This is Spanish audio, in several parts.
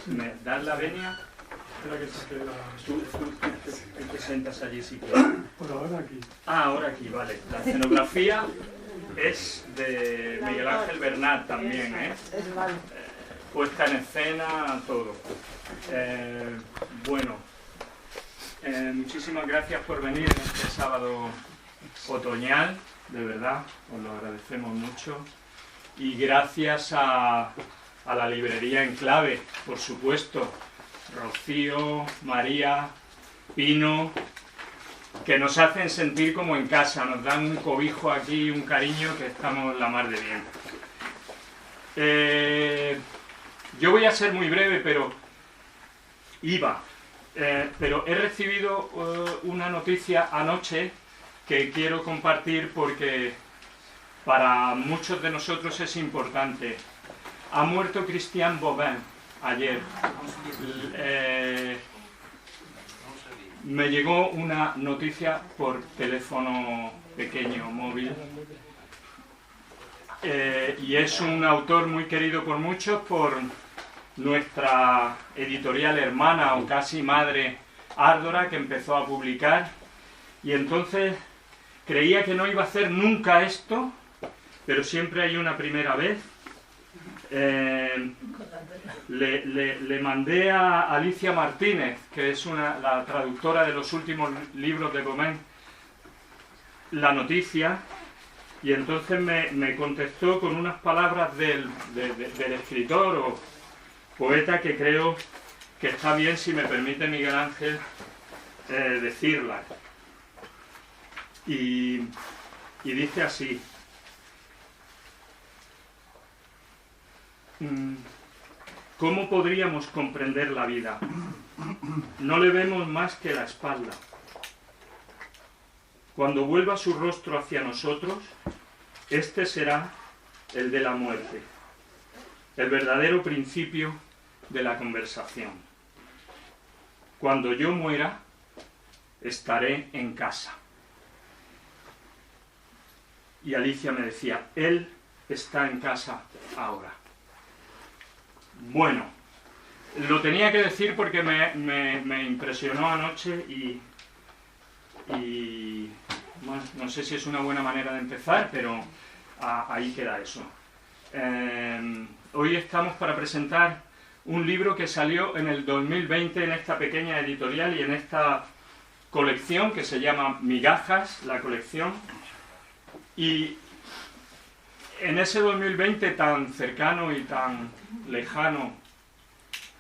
¿Me das la venia? Espera que saque la... Tú te sientas allí si quieres. Por ahora aquí. Ah, ahora aquí, vale. La escenografía es de Miguel Ángel Bernat también, ¿eh? Puesta en escena, todo. Bueno, muchísimas gracias por venir en este sábado otoñal, de verdad, os lo agradecemos mucho. Y gracias a la librería Enclave, por supuesto, Rocío, María, Pino, que nos hacen sentir como en casa, nos dan un cobijo aquí, un cariño, que estamos la mar de bien. Yo voy a ser muy breve, pero he recibido una noticia anoche que quiero compartir porque para muchos de nosotros es importante. Ha muerto Christian Bobin ayer. Me llegó una noticia por teléfono pequeño, móvil, y es un autor muy querido por muchos, por nuestra editorial hermana o casi madre Árdora, que empezó a publicar, y entonces creía que no iba a hacer nunca esto, pero siempre hay una primera vez. Le mandé a Alicia Martínez, que es la traductora de los últimos libros de Bobin, la noticia, y entonces me contestó con unas palabras del escritor o poeta que creo que está bien, si me permite Miguel Ángel, decirlas. Y dice así: ¿cómo podríamos comprender la vida? No le vemos más que la espalda. Cuando vuelva su rostro hacia nosotros, este será el de la muerte, el verdadero principio de la conversación. Cuando yo muera, estaré en casa. Y Alicia me decía, él está en casa ahora. Bueno, lo tenía que decir porque me impresionó anoche y bueno, no sé si es una buena manera de empezar, pero ahí queda eso. Hoy estamos para presentar un libro que salió en el 2020 en esta pequeña editorial y en esta colección que se llama Migajas, la colección. Y en ese 2020 tan cercano y tan lejano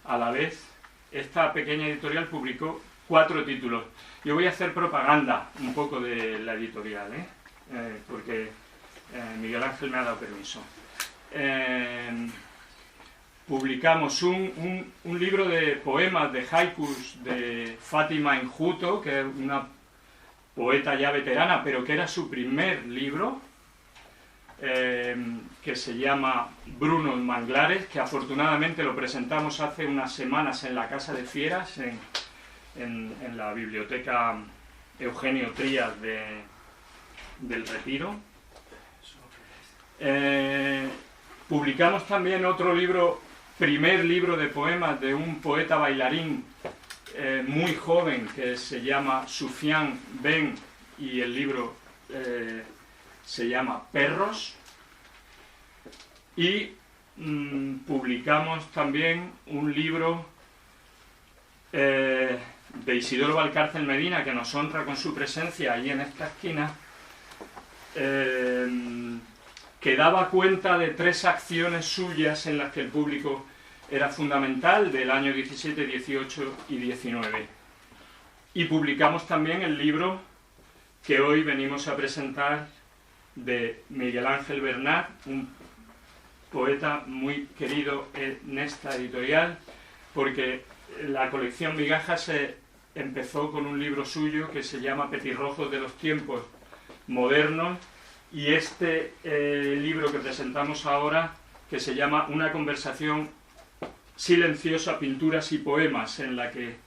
a la vez, esta pequeña editorial publicó 4 títulos. Yo voy a hacer propaganda un poco de la editorial, porque Miguel Ángel me ha dado permiso. Publicamos un libro de poemas, de haikus, de Fátima Enjuto, que es una poeta ya veterana, pero que era su primer libro, que se llama Brunos Manglares, que afortunadamente lo presentamos hace unas semanas en la Casa de Fieras, en la biblioteca Eugenio Trías del Retiro. Publicamos también otro libro, primer libro de poemas de un poeta bailarín muy joven que se llama Sufian Ben, y el libro se llama Perros. Y publicamos también un libro de Isidoro Valcárcel Medina, que nos honra con su presencia ahí en esta esquina, que daba cuenta de 3 acciones suyas en las que el público era fundamental, del año 17, 18 y 19. Y publicamos también el libro que hoy venimos a presentar, de Miguel Ángel Bernat, un poeta muy querido en esta editorial, porque la colección Migajas se empezó con un libro suyo que se llama Petirrojos de los tiempos modernos, y este libro que presentamos ahora, que se llama Una conversación silenciosa, pinturas y poemas, en la que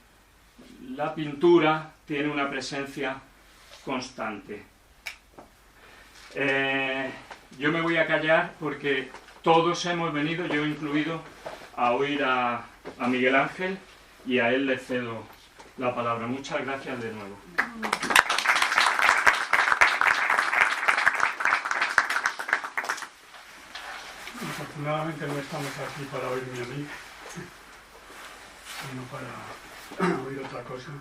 la pintura tiene una presencia constante. Yo me voy a callar porque todos hemos venido, yo incluido, a oír a a Miguel Ángel, y a él le cedo la palabra. Muchas gracias de nuevo. Afortunadamente no estamos aquí para oírme a mí, sino para oír otra cosa.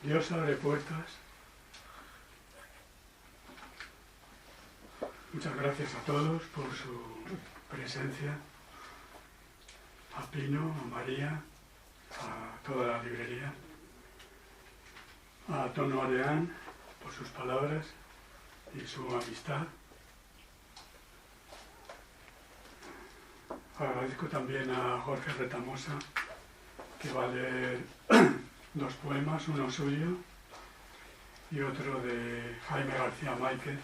Dios abre puertas. Muchas gracias a todos por su presencia, a Pino, a María, a toda la librería, a Tono Aleán por sus palabras y su amistad. Agradezco también a Jorge Retamosa, que va a leer dos poemas, uno suyo y otro de Jaime García Máquez.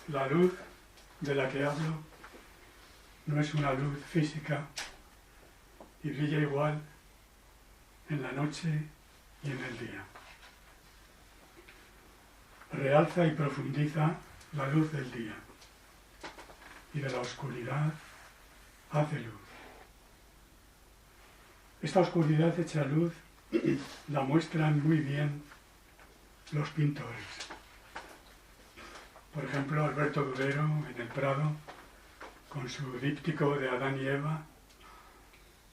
La luz de la que hablo no es una luz física y brilla igual en la noche y en el día. Realza y profundiza la luz del día y de la oscuridad hace luz. Esta oscuridad hecha luz la muestran muy bien los pintores. Por ejemplo, Alberto Durero en El Prado, con su díptico de Adán y Eva,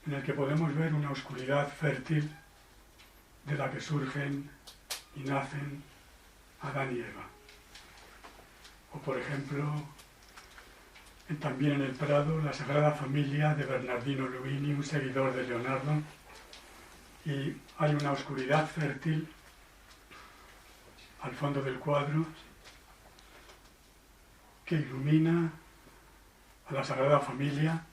en el que podemos ver una oscuridad fértil de la que surgen y nacen Adán y Eva. O por ejemplo, también en El Prado, la Sagrada Familia de Bernardino Luini, un seguidor de Leonardo, y hay una oscuridad fértil al fondo del cuadro que ilumina a la Sagrada Familia,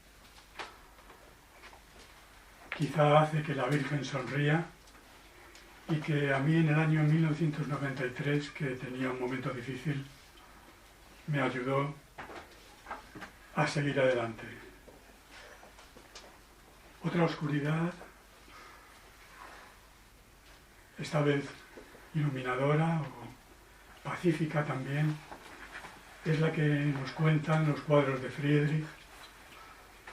quizá hace que la Virgen sonría, y que a mí en el año 1993, que tenía un momento difícil, me ayudó a seguir adelante. Otra oscuridad, esta vez iluminadora o pacífica también, es la que nos cuentan los cuadros de Friedrich,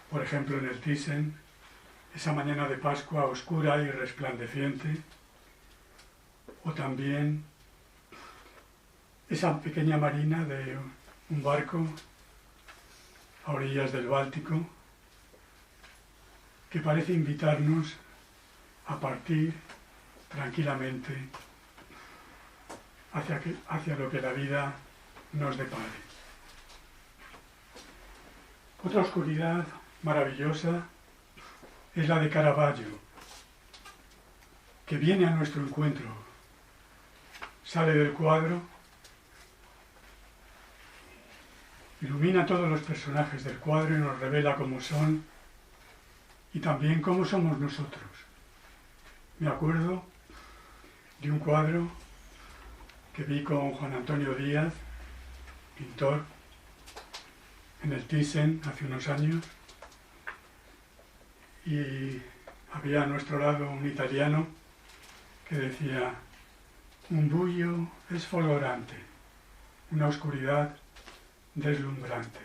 por ejemplo en el Thyssen, esa mañana de Pascua oscura y resplandeciente, o también esa pequeña marina de un barco a orillas del Báltico que parece invitarnos a partir tranquilamente hacia lo que la vida nos depare. Otra oscuridad maravillosa es la de Caravaggio, que viene a nuestro encuentro, sale del cuadro, ilumina a todos los personajes del cuadro y nos revela cómo son y también cómo somos nosotros. Me acuerdo de un cuadro que vi con Juan Antonio Díaz, pintor, en el Thyssen hace unos años, y había a nuestro lado un italiano que decía: un buio sfolgorante, una oscuridad deslumbrante,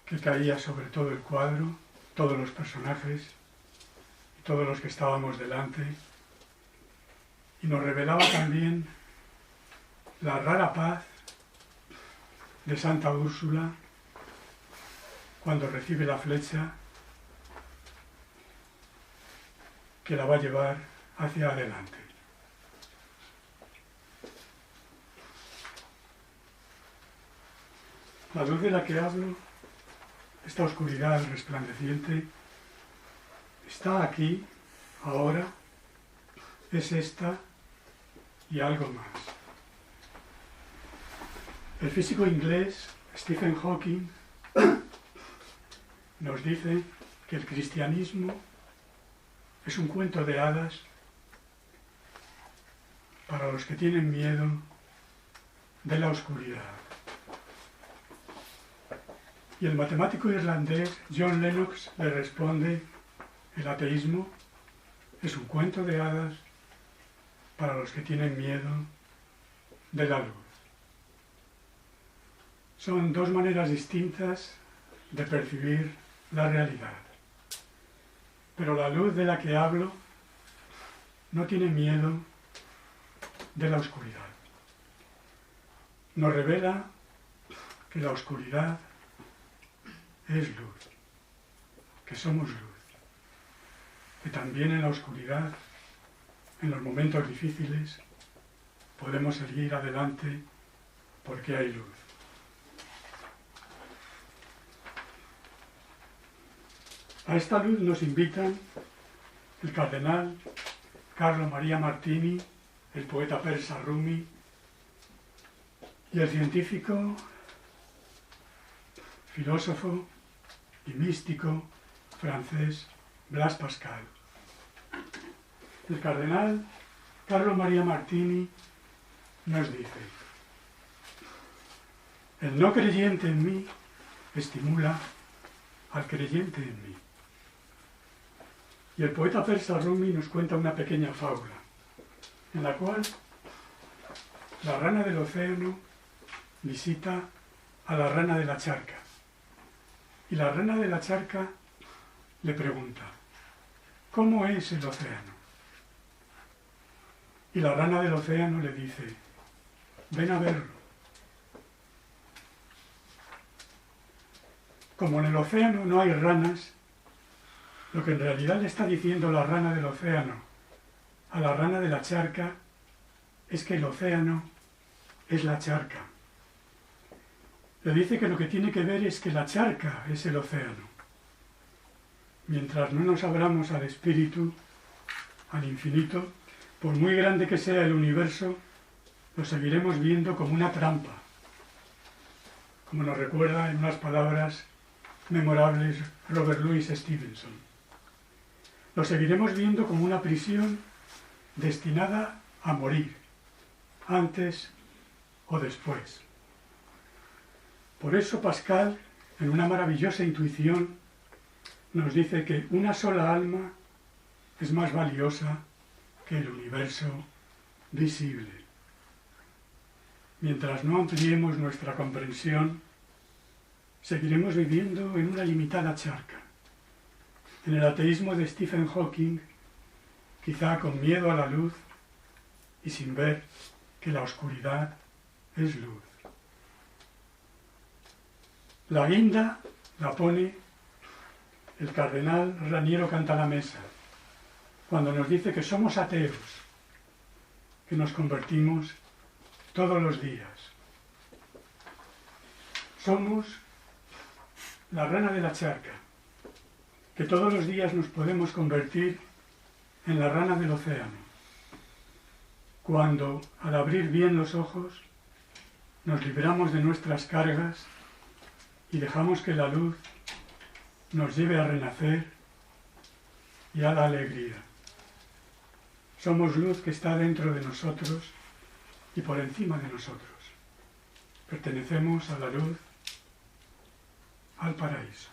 que caía sobre todo el cuadro, todos los personajes y todos los que estábamos delante, y nos revelaba también la rara paz de Santa Úrsula cuando recibe la flecha que la va a llevar hacia adelante. La luz de la que hablo, esta oscuridad resplandeciente, está aquí, ahora, es esta y algo más. El físico inglés Stephen Hawking nos dice que el cristianismo es un cuento de hadas para los que tienen miedo de la oscuridad. Y el matemático irlandés John Lennox le responde: el ateísmo es un cuento de hadas para los que tienen miedo de la luz. Son dos maneras distintas de percibir la realidad. Pero la luz de la que hablo no tiene miedo de la oscuridad. Nos revela que la oscuridad es luz, que somos luz, que también en la oscuridad, en los momentos difíciles, podemos seguir adelante porque hay luz. A esta luz nos invitan el cardenal Carlo Maria Martini, el poeta persa Rumi y el científico, filósofo y místico francés Blaise Pascal. El cardenal Carlo Maria Martini nos dice: el no creyente en mí estimula al creyente en mí. Y el poeta persa Rumi nos cuenta una pequeña fábula, en la cual la rana del océano visita a la rana de la charca. Y la rana de la charca le pregunta: ¿cómo es el océano? Y la rana del océano le dice: ven a verlo. Como en el océano no hay ranas, lo que en realidad le está diciendo la rana del océano a la rana de la charca es que el océano es la charca. Le dice que lo que tiene que ver es que la charca es el océano. Mientras no nos abramos al espíritu, al infinito, por muy grande que sea el universo, lo seguiremos viendo como una trampa, como nos recuerda en unas palabras memorables Robert Louis Stevenson. Lo seguiremos viendo como una prisión destinada a morir, antes o después. Por eso Pascal, en una maravillosa intuición, nos dice que una sola alma es más valiosa que el universo visible. Mientras no ampliemos nuestra comprensión, seguiremos viviendo en una limitada charca. En el ateísmo de Stephen Hawking, quizá con miedo a la luz y sin ver que la oscuridad es luz. La guinda la pone el cardenal Raniero Cantalamessa cuando nos dice que somos ateos, que nos convertimos todos los días. Somos la rana de la charca, que todos los días nos podemos convertir en la rana del océano, cuando, al abrir bien los ojos, nos libramos de nuestras cargas y dejamos que la luz nos lleve a renacer y a la alegría. Somos luz que está dentro de nosotros y por encima de nosotros. Pertenecemos a la luz, al paraíso.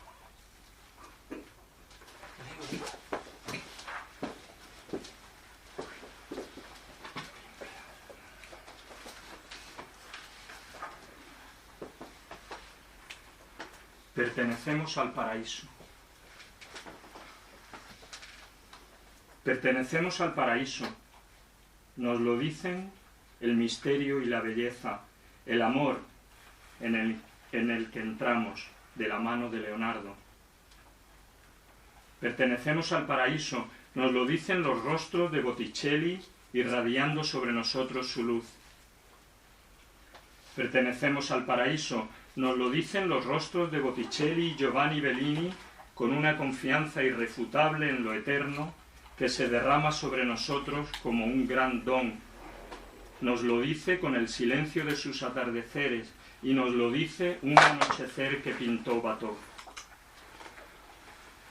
Pertenecemos al paraíso. Pertenecemos al paraíso. Nos lo dicen el misterio y la belleza, el amor en el que entramos de la mano de Leonardo. Pertenecemos al paraíso, nos lo dicen los rostros de Botticelli irradiando sobre nosotros su luz. Pertenecemos al paraíso, nos lo dicen los rostros de Botticelli y Giovanni Bellini con una confianza irrefutable en lo eterno que se derrama sobre nosotros como un gran don. Nos lo dice con el silencio de sus atardeceres y nos lo dice un anochecer que pintó Watteau.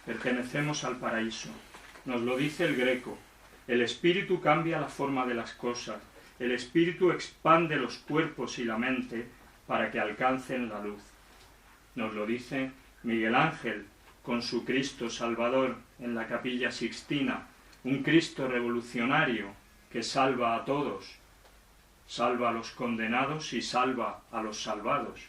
Pertenecemos al paraíso. Nos lo dice el Greco. El espíritu cambia la forma de las cosas. El espíritu expande los cuerpos y la mente para que alcancen la luz. Nos lo dice Miguel Ángel con su Cristo Salvador en la Capilla Sixtina, un Cristo revolucionario que salva a todos, salva a los condenados y salva a los salvados.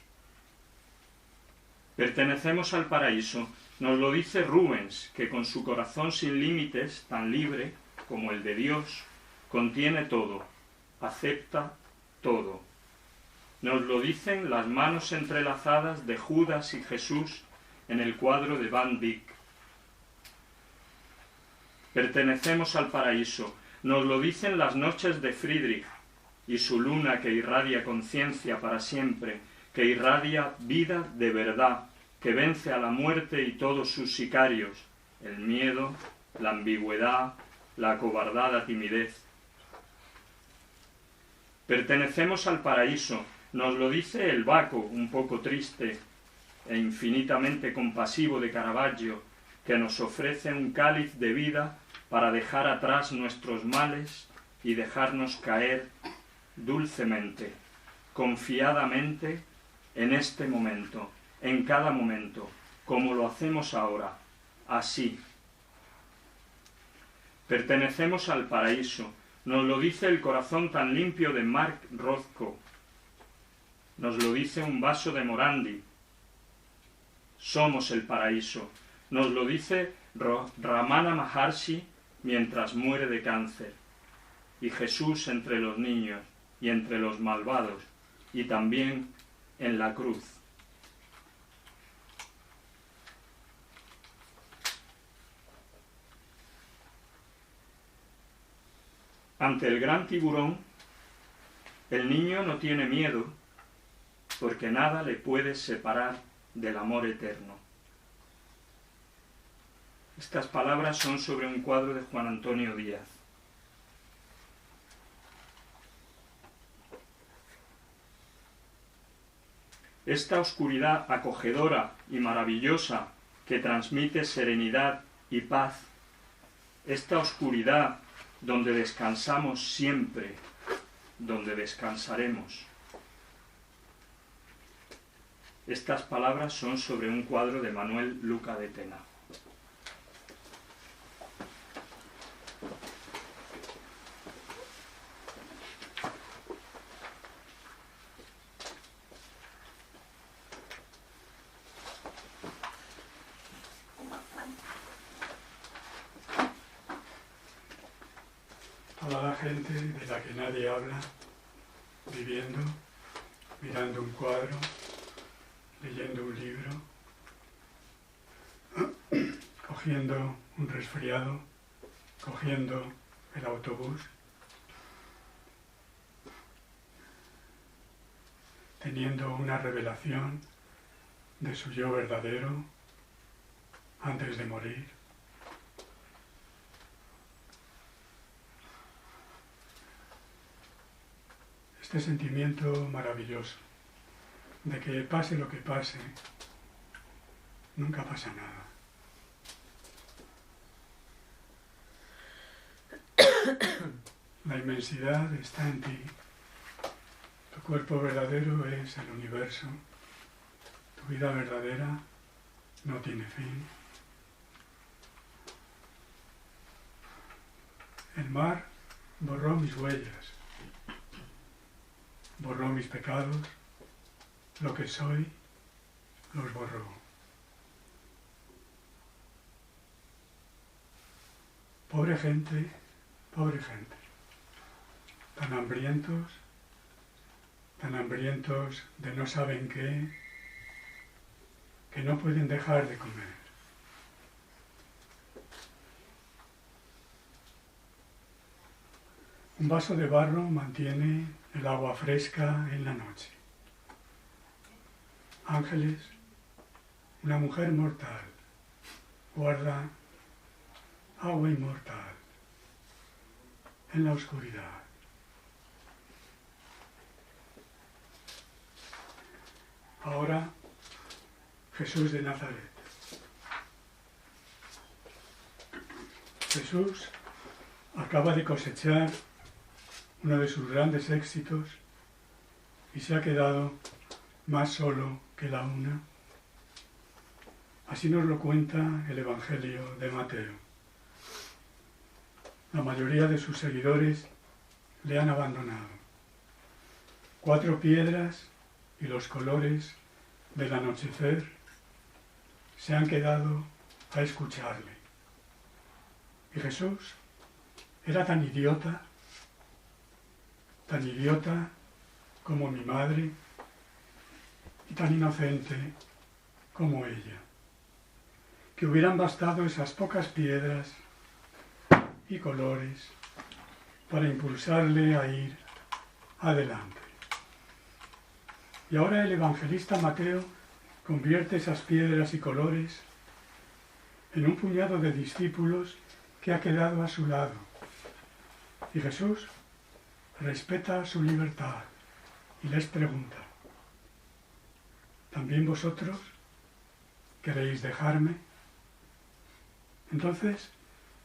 Pertenecemos al paraíso. Nos lo dice Rubens, que con su corazón sin límites, tan libre como el de Dios, contiene todo, acepta todo. Nos lo dicen las manos entrelazadas de Judas y Jesús en el cuadro de Van Dyck. Pertenecemos al paraíso. Nos lo dicen las noches de Friedrich y su luna que irradia conciencia para siempre, que irradia vida de verdad, que vence a la muerte y todos sus sicarios, el miedo, la ambigüedad, la acobardada timidez. Pertenecemos al paraíso. Nos lo dice el Baco, un poco triste e infinitamente compasivo de Caravaggio, que nos ofrece un cáliz de vida para dejar atrás nuestros males y dejarnos caer dulcemente, confiadamente, en este momento, en cada momento, como lo hacemos ahora, así. Pertenecemos al paraíso. Nos lo dice el corazón tan limpio de Mark Rothko. Nos lo dice un vaso de Morandi. Somos el paraíso. Nos lo dice Ramana Maharshi mientras muere de cáncer. Y Jesús entre los niños y entre los malvados, y también en la cruz. Ante el gran tiburón, el niño no tiene miedo, porque nada le puede separar del amor eterno. Estas palabras son sobre un cuadro de Juan Antonio Díaz. Esta oscuridad acogedora y maravillosa que transmite serenidad y paz, esta oscuridad donde descansamos siempre, donde descansaremos. Estas palabras son sobre un cuadro de Manuel Luca de Tena. Toda la gente de la que nadie habla, viviendo, mirando un cuadro, leyendo un libro, cogiendo un resfriado, cogiendo el autobús, teniendo una revelación de su yo verdadero antes de morir. Este sentimiento maravilloso de que pase lo que pase, nunca pasa nada. La inmensidad está en ti. Tu cuerpo verdadero es el universo. Tu vida verdadera no tiene fin. El mar borró mis huellas, borró mis pecados, lo que soy los borró. Pobre gente, tan hambrientos de no saben qué, que no pueden dejar de comer. Un vaso de barro mantiene el agua fresca en la noche. ángeles, una mujer mortal guarda agua inmortal en la oscuridad. Ahora, Jesús de Nazaret. Jesús acaba de cosechar uno de sus grandes éxitos y se ha quedado más solo que la una. Así nos lo cuenta el Evangelio de Mateo. La mayoría de sus seguidores le han abandonado. 4 piedras y los colores del anochecer se han quedado a escucharle. Y Jesús era tan idiota como mi madre y tan inocente como ella, que hubieran bastado esas pocas piedras y colores para impulsarle a ir adelante. Y ahora el evangelista Mateo convierte esas piedras y colores en un puñado de discípulos que ha quedado a su lado. Y Jesús respeta su libertad y les pregunta: ¿también vosotros queréis dejarme? Entonces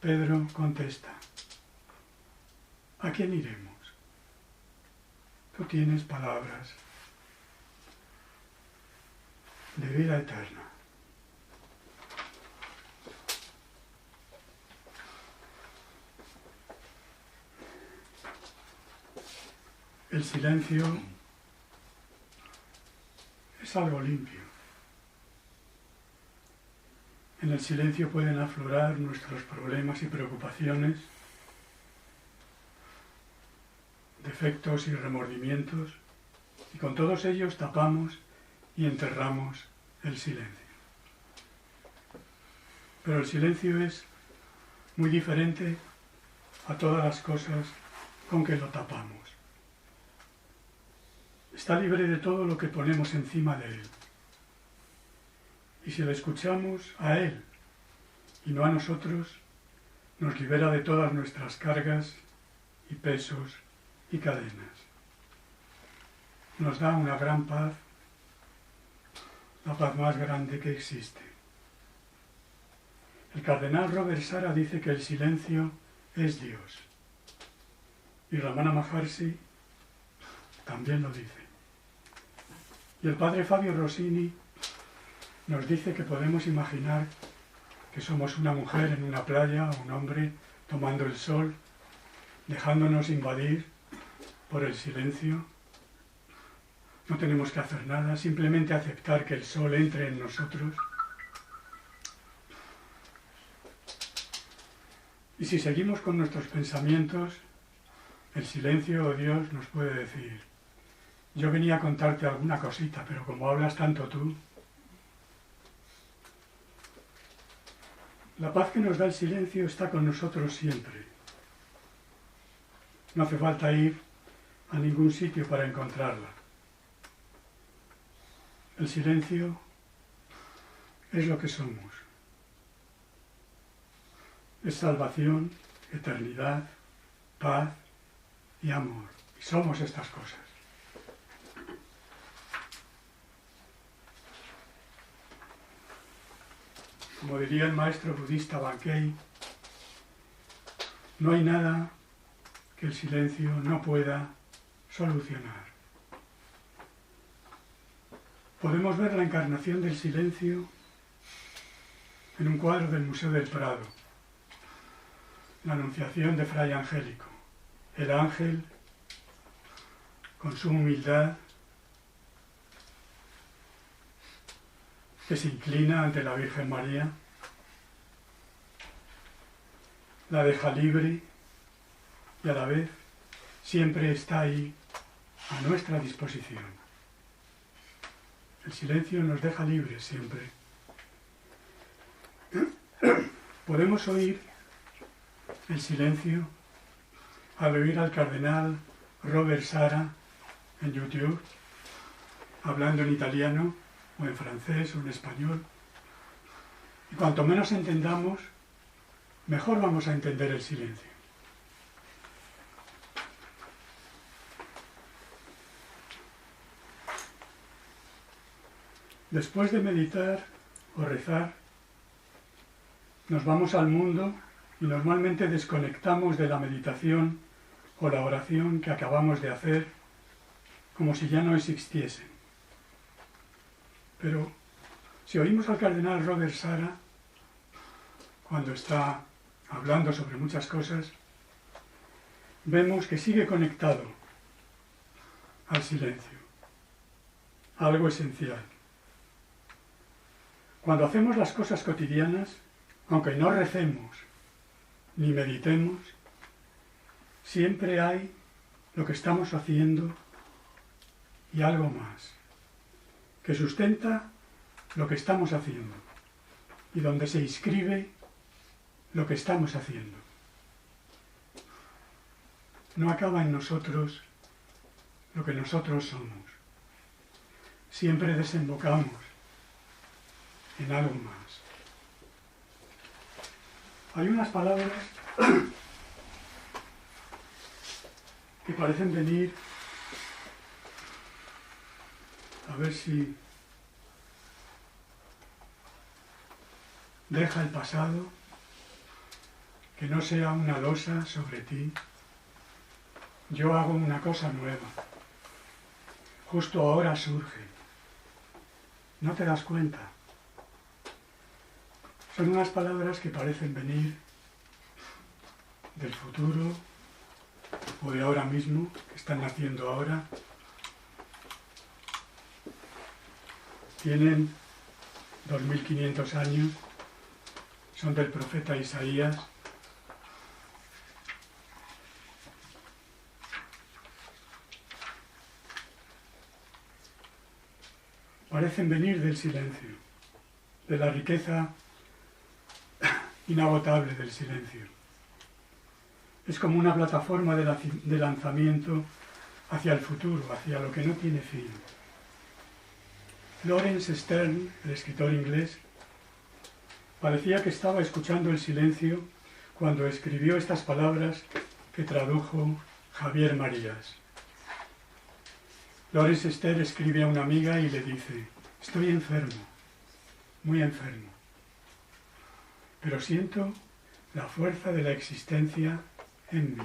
Pedro contesta: ¿a quién iremos? Tú tienes palabras de vida eterna. El silencio es algo limpio. En el silencio pueden aflorar nuestros problemas y preocupaciones, defectos y remordimientos, y con todos ellos tapamos y enterramos el silencio. Pero el silencio es muy diferente a todas las cosas con que lo tapamos. Está libre de todo lo que ponemos encima de él. Y si le escuchamos a él y no a nosotros, nos libera de todas nuestras cargas y pesos y cadenas. Nos da una gran paz, la paz más grande que existe. El cardenal Robert Sara dice que el silencio es Dios. Y Ramana Maharshi también lo dice. Y el padre Fabio Rossini nos dice que podemos imaginar que somos una mujer en una playa o un hombre tomando el sol, dejándonos invadir por el silencio. No tenemos que hacer nada, simplemente aceptar que el sol entre en nosotros. Y si seguimos con nuestros pensamientos, el silencio o Dios nos puede decir: yo venía a contarte alguna cosita, pero como hablas tanto tú. La paz que nos da el silencio está con nosotros siempre. No hace falta ir a ningún sitio para encontrarla. El silencio es lo que somos. Es salvación, eternidad, paz y amor. Y somos estas cosas. Como diría el maestro budista Bankei, no hay nada que el silencio no pueda solucionar. Podemos ver la encarnación del silencio en un cuadro del Museo del Prado, la Anunciación de Fray Angélico. El ángel, con su humildad, que se inclina ante la Virgen María, la deja libre y a la vez siempre está ahí a nuestra disposición. El silencio nos deja libres siempre. Podemos oír el silencio al oír al cardenal Robert Sara en YouTube hablando en italiano o en francés o en español. Y cuanto menos entendamos, mejor vamos a entender el silencio. Después de meditar o rezar, nos vamos al mundo y normalmente desconectamos de la meditación o la oración que acabamos de hacer como si ya no existiesen. Pero si oímos al cardenal Robert Sara, cuando está hablando sobre muchas cosas, vemos que sigue conectado al silencio, a algo esencial. Cuando hacemos las cosas cotidianas, aunque no recemos ni meditemos, siempre hay lo que estamos haciendo y algo más, que sustenta lo que estamos haciendo y donde se inscribe lo que estamos haciendo. No acaba en nosotros lo que nosotros somos. Siempre desembocamos en algo más. Hay unas palabras que parecen venir, a ver si deja el pasado, que no sea una losa sobre ti. Yo hago una cosa nueva. Justo ahora surge. ¿No te das cuenta? Son unas palabras que parecen venir del futuro o de ahora mismo, que están naciendo ahora. Tienen 2500 años, son del profeta Isaías. Parecen venir del silencio, de la riqueza inagotable del silencio. Es como una plataforma de lanzamiento hacia el futuro, hacia lo que no tiene fin. Laurence Sterne, el escritor inglés, parecía que estaba escuchando el silencio cuando escribió estas palabras que tradujo Javier Marías. Laurence Sterne escribe a una amiga y le dice: estoy enfermo, muy enfermo, pero siento la fuerza de la existencia en mí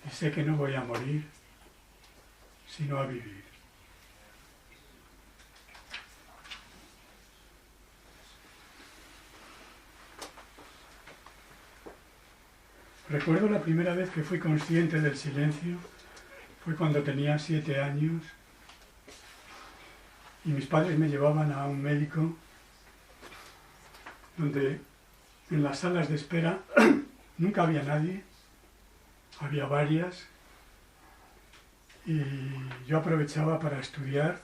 y sé que no voy a morir, sino a vivir. Recuerdo la primera vez que fui consciente del silencio, fue cuando tenía 7 años y mis padres me llevaban a un médico donde en las salas de espera nunca había nadie, había varias, y yo aprovechaba para estudiar.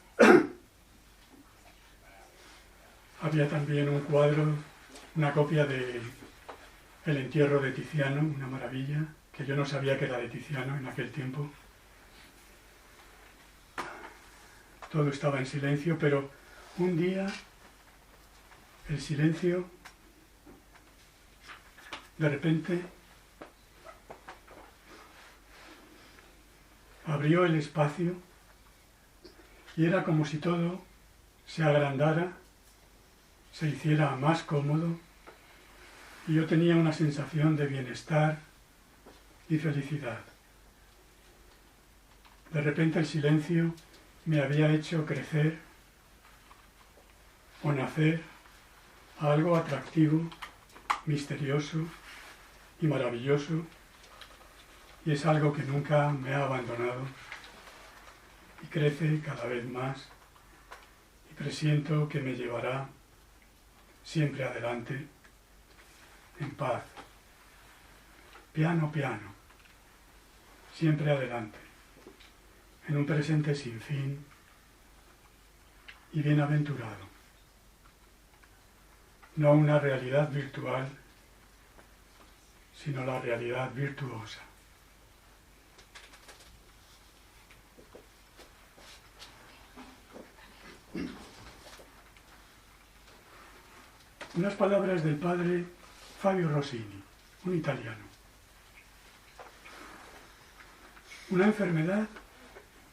Había también un cuadro, una copia de El entierro de Tiziano, una maravilla, que yo no sabía que era de Tiziano en aquel tiempo. Todo estaba en silencio, pero un día el silencio de repente abrió el espacio y era como si todo se agrandara, se hiciera más cómodo, y yo tenía una sensación de bienestar y felicidad. De repente el silencio me había hecho crecer o nacer a algo atractivo, misterioso y maravilloso, y es algo que nunca me ha abandonado y crece cada vez más, y presiento que me llevará siempre adelante en paz, piano piano, siempre adelante, en un presente sin fin y bienaventurado. No una realidad virtual, sino la realidad virtuosa. Unas palabras del padre Fabio Rossini, un italiano. Una enfermedad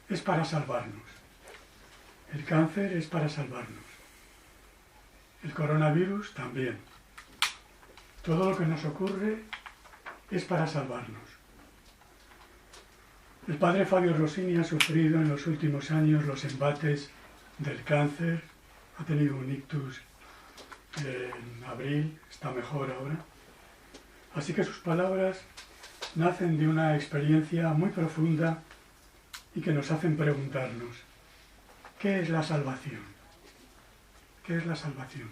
es para salvarnos. El cáncer es para salvarnos. El coronavirus también. Todo lo que nos ocurre es para salvarnos. El padre Fabio Rossini ha sufrido en los últimos años los embates del cáncer, ha tenido un ictus en abril, está mejor ahora. Así que sus palabras nacen de una experiencia muy profunda y que nos hacen preguntarnos, ¿qué es la salvación? ¿Qué es la salvación?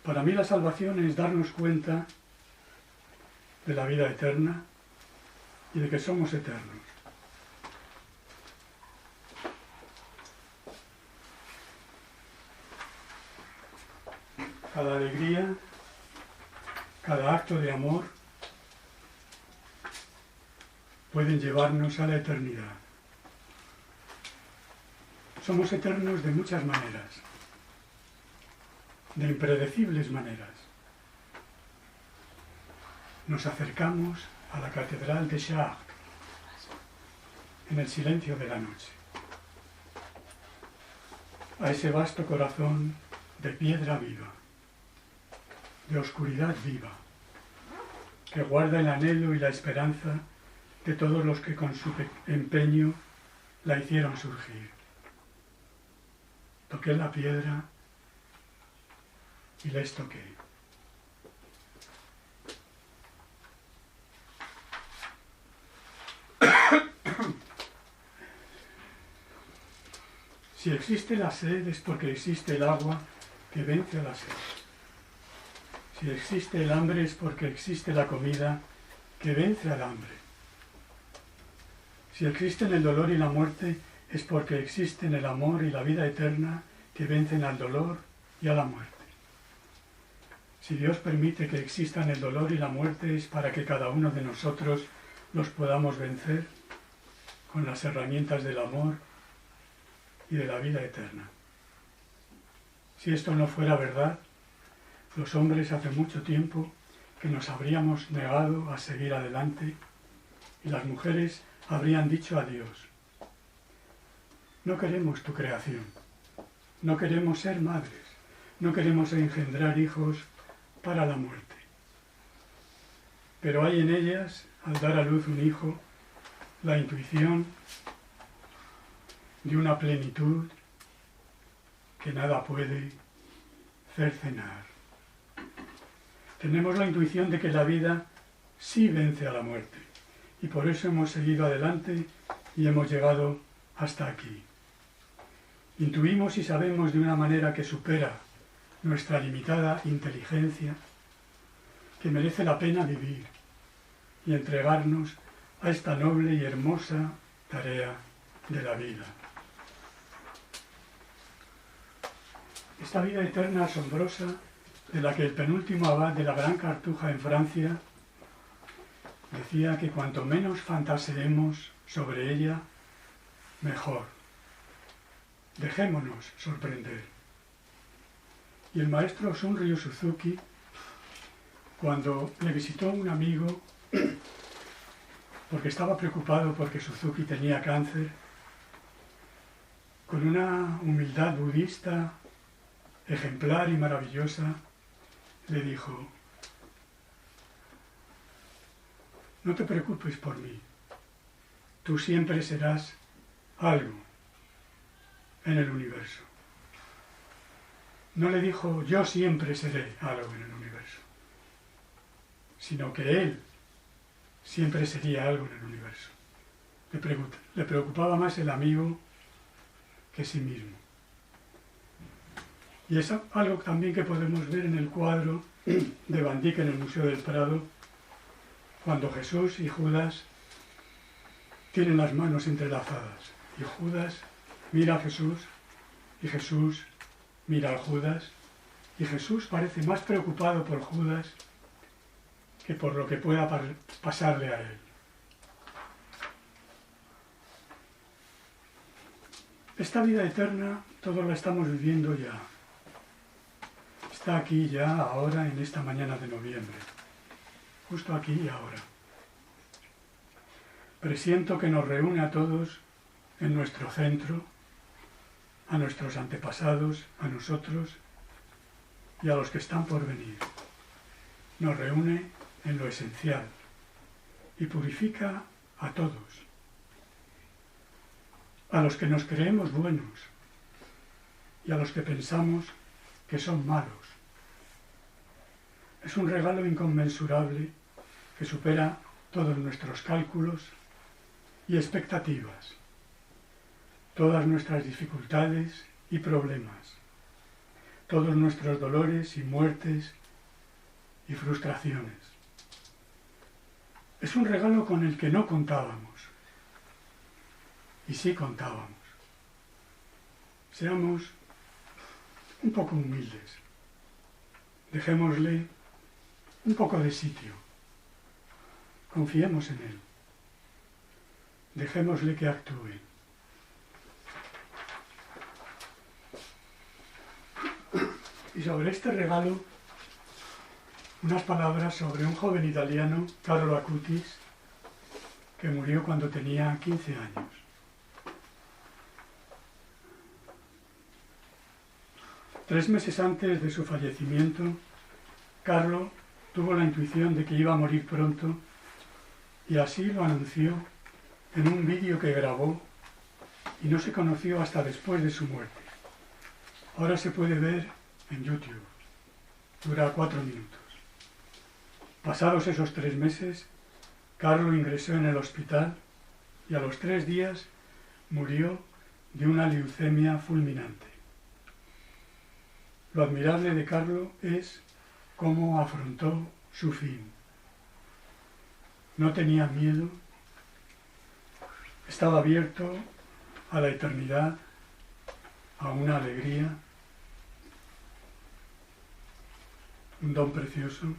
Para mí la salvación es darnos cuenta de la vida eterna y de que somos eternos. Cada alegría, cada acto de amor pueden llevarnos a la eternidad. Somos eternos de muchas maneras, de impredecibles maneras. Nos acercamos a la catedral de Chartres en el silencio de la noche, a ese vasto corazón de piedra viva, de oscuridad viva, que guarda el anhelo y la esperanza de todos los que con su empeño la hicieron surgir. Toqué la piedra y les toqué. Si existe la sed es porque existe el agua que vence a la sed. Si existe el hambre es porque existe la comida que vence al hambre. Si existen el dolor y la muerte es porque existen el amor y la vida eterna que vencen al dolor y a la muerte. Si Dios permite que existan el dolor y la muerte es para que cada uno de nosotros los podamos vencer con las herramientas del amor y de la vida eterna. Si esto no fuera verdad, los hombres hace mucho tiempo que nos habríamos negado a seguir adelante y las mujeres habrían dicho adiós. No queremos tu creación, no queremos ser madres, no queremos engendrar hijos para la muerte. Pero hay en ellas, al dar a luz un hijo, la intuición de una plenitud que nada puede cercenar. Tenemos la intuición de que la vida sí vence a la muerte y por eso hemos seguido adelante y hemos llegado hasta aquí. Intuimos y sabemos de una manera que supera nuestra limitada inteligencia que merece la pena vivir y entregarnos a esta noble y hermosa tarea de la vida. Esta vida eterna asombrosa de la que el penúltimo abad de la Gran Cartuja en Francia decía que cuanto menos fantaseemos sobre ella, mejor. Dejémonos sorprender. Y el maestro Shunryu Suzuki, cuando le visitó un amigo, porque estaba preocupado porque Suzuki tenía cáncer, con una humildad budista ejemplar y maravillosa, le dijo: no te preocupes por mí, tú siempre serás algo en el universo. No le dijo yo siempre seré algo en el universo, sino que él siempre sería algo en el universo. Le preocupaba más el amigo que sí mismo. Y es algo también que podemos ver en el cuadro de Van Dyck en el Museo del Prado, cuando Jesús y Judas tienen las manos entrelazadas y Judas mira a Jesús y Jesús mira a Judas y Jesús parece más preocupado por Judas que por lo que pueda pasarle a él. Esta vida eterna todos la estamos viviendo ya. está aquí ya, ahora, en esta mañana de noviembre, justo aquí y ahora. Presiento que nos reúne a todos en nuestro centro, a nuestros antepasados, a nosotros y a los que están por venir. Nos reúne en lo esencial y purifica a todos. A los que nos creemos buenos y a los que pensamos que son malos. Es un regalo inconmensurable que supera todos nuestros cálculos y expectativas, todas nuestras dificultades y problemas, todos nuestros dolores y muertes y frustraciones. Es un regalo con el que no contábamos, y sí contábamos. Seamos un poco humildes, dejémosle un poco de sitio, confiemos en él, dejémosle que actúe. Y sobre este regalo, unas palabras sobre un joven italiano, Carlo Acutis, que murió cuando tenía 15 años. Tres meses antes de su fallecimiento, Carlo tuvo la intuición de que iba a morir pronto y así lo anunció en un vídeo que grabó y no se conoció hasta después de su muerte. Ahora se puede ver en YouTube. Dura 4 minutos. Pasados esos 3 meses, Carlo ingresó en el hospital y a los 3 días murió de una leucemia fulminante. Lo admirable de Carlo es cómo afrontó su fin. No tenía miedo, estaba abierto a la eternidad, a una alegría, un don precioso,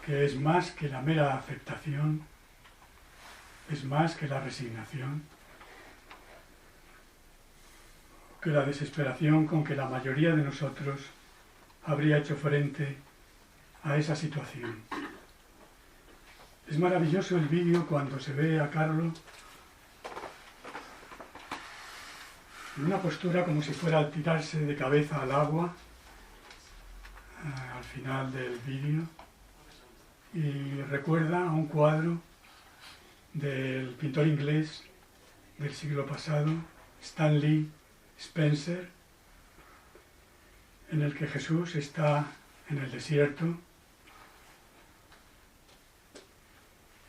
que es más que la mera aceptación, es más que la resignación, que la desesperación con que la mayoría de nosotros habría hecho frente a esa situación. Es maravilloso el vídeo cuando se ve a Carlo en una postura como si fuera a tirarse de cabeza al agua al final del vídeo, y recuerda a un cuadro del pintor inglés del siglo pasado, Stanley Spencer, en el que Jesús está en el desierto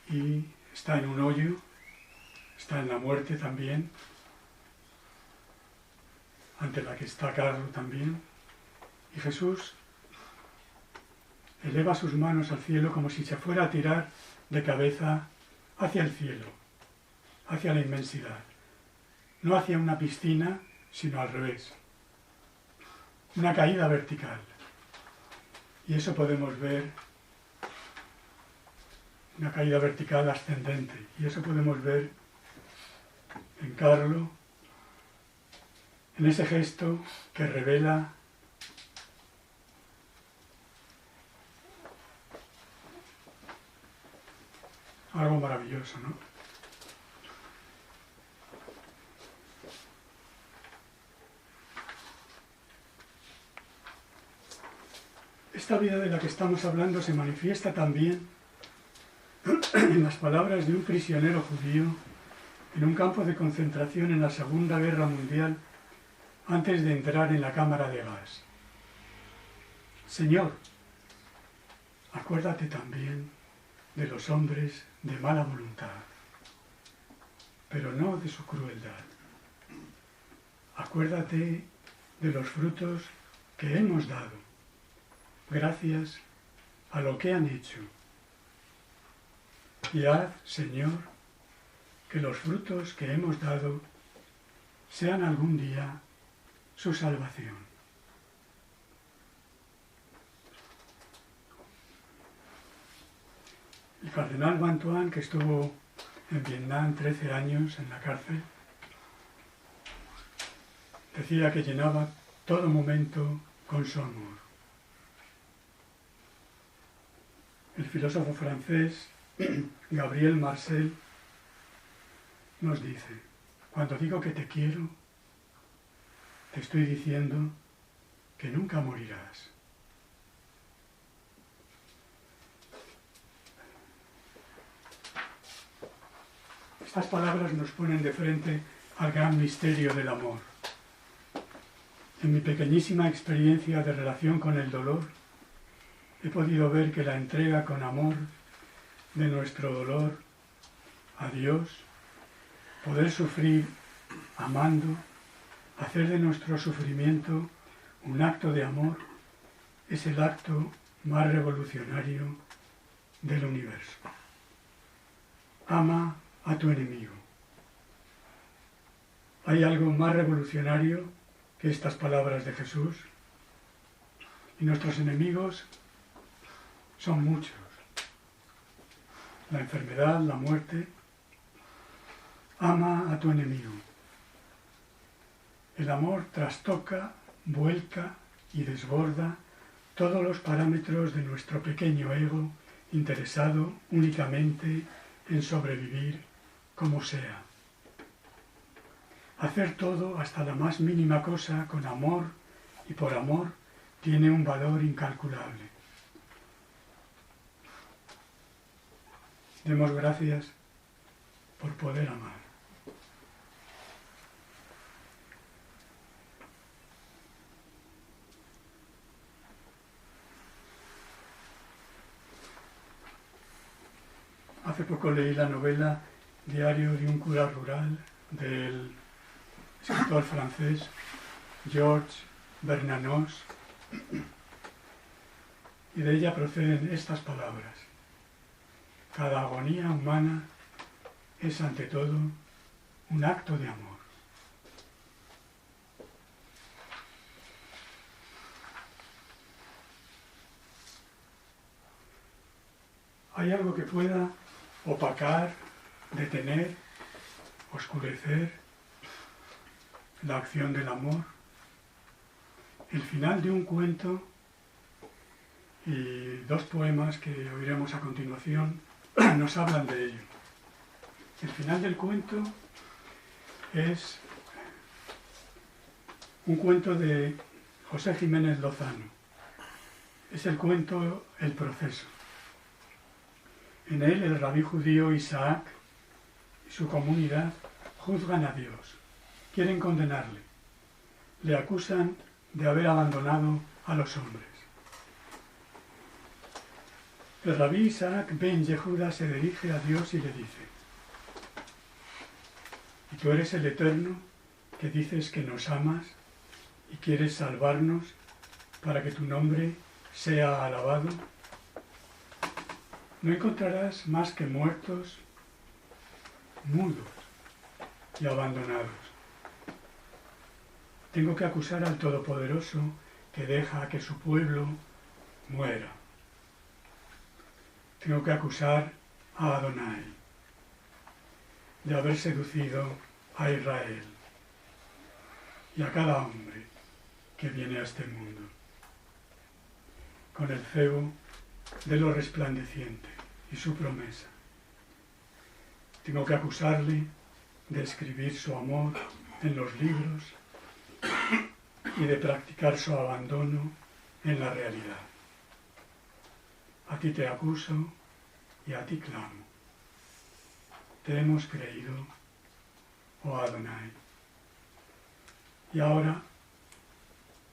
y está en un hoyo, está en la muerte también, ante la que está Carlo también, y Jesús eleva sus manos al cielo como si se fuera a tirar de cabeza hacia el cielo, hacia la inmensidad, no hacia una piscina, sino al revés, una caída vertical. Y eso podemos ver, una caída vertical ascendente, y eso podemos ver en Carlo, en ese gesto que revela algo maravilloso, ¿no? Esta vida de la que estamos hablando se manifiesta también en las palabras de un prisionero judío en un campo de concentración en la Segunda Guerra Mundial antes de entrar en la cámara de gas. Señor, acuérdate también de los hombres de mala voluntad, pero no de su crueldad. Acuérdate de los frutos que hemos dado, gracias a lo que han hecho. Y haz, Señor, que los frutos que hemos dado sean algún día su salvación. El cardenal Van Thuan, que estuvo en Vietnam 13 años en la cárcel, Decía que llenaba todo momento con su amor. El filósofo francés Gabriel Marcel nos dice: cuando digo que te quiero, te estoy diciendo que nunca morirás. Estas palabras nos ponen de frente al gran misterio del amor. En mi pequeñísima experiencia de relación con el dolor, he podido ver que la entrega con amor de nuestro dolor a Dios, poder sufrir amando, hacer de nuestro sufrimiento un acto de amor, es el acto más revolucionario del universo. Ama a tu enemigo. ¿Hay algo más revolucionario que estas palabras de Jesús? Y nuestros enemigos son muchos. La enfermedad, la muerte. Ama a tu enemigo. El amor trastoca, vuelca y desborda todos los parámetros de nuestro pequeño ego interesado únicamente en sobrevivir como sea. Hacer todo, hasta la más mínima cosa, con amor y por amor, tiene un valor incalculable. Demos gracias por poder amar. Hace poco leí la novela Diario de un cura rural del escritor francés Georges Bernanos, y de ella proceden estas palabras: cada agonía humana es ante todo un acto de amor. ¿Hay algo que pueda opacar, detener, oscurecer la acción del amor? El final de un cuento y dos poemas que oiremos a continuación nos hablan de ello. El final del cuento es un cuento de José Jiménez Lozano. Es el cuento El proceso. En él el rabí judío Isaac y su comunidad juzgan a Dios. Quieren condenarle. Le acusan de haber abandonado a los hombres. El rabí Isaac ben Yehuda se dirige a Dios y le dice: ¿y tú eres el Eterno que dices que nos amas y quieres salvarnos para que tu nombre sea alabado? No encontrarás más que muertos, mudos y abandonados. Tengo que acusar al Todopoderoso que deja que su pueblo muera. Tengo que acusar a Adonai de haber seducido a Israel y a cada hombre que viene a este mundo con el cebo de lo resplandeciente y su promesa. Tengo que acusarle de escribir su amor en los libros y de practicar su abandono en la realidad. A ti te acuso y a ti clamo. Te hemos creído, oh Adonai. Y ahora,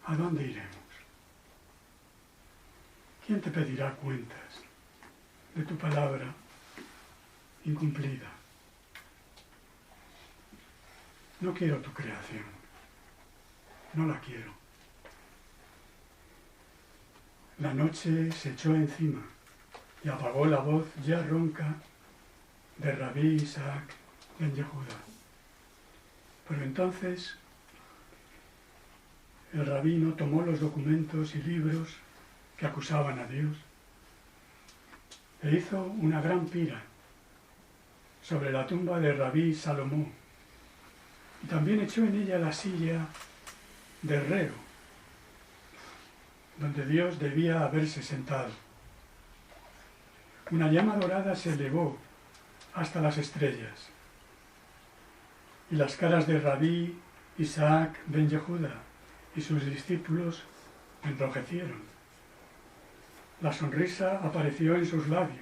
¿a dónde iremos? ¿Quién te pedirá cuentas de tu palabra incumplida? No quiero tu creación, no la quiero. La noche se echó encima y apagó la voz ya ronca de Rabí Isaac ben Yehuda. Pero entonces el rabino tomó los documentos y libros que acusaban a Dios e hizo una gran pira sobre la tumba de Rabí Salomón, y también echó en ella la silla de Reo, donde Dios debía haberse sentado. Una llama dorada se elevó hasta las estrellas, y las caras de Rabí, Isaac, Ben Yehuda y sus discípulos enrojecieron. La sonrisa apareció en sus labios,